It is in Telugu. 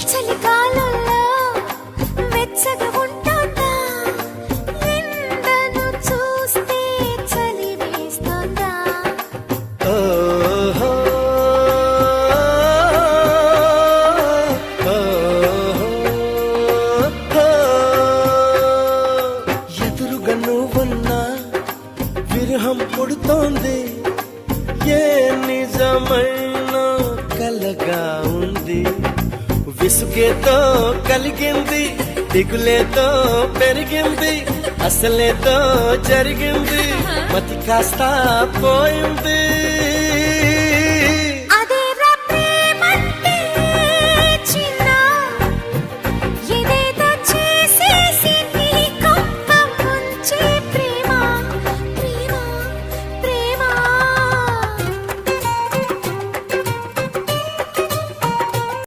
చలికాలంలో వెచ్చగా ఉంటుందా ఎండను చూస్తే చలి వేస్తుందా ఓహో, ఓహో, ఎదురుగా నువ్వున్నా విరహం పుడుతోంది, ఏ నిజమైన కలగా ఉంది. విసుగేతో కలిగింది, దిగులేతో పెరిగింది, అసలేతో జరిగింది, మతి కాస్త పోయింది.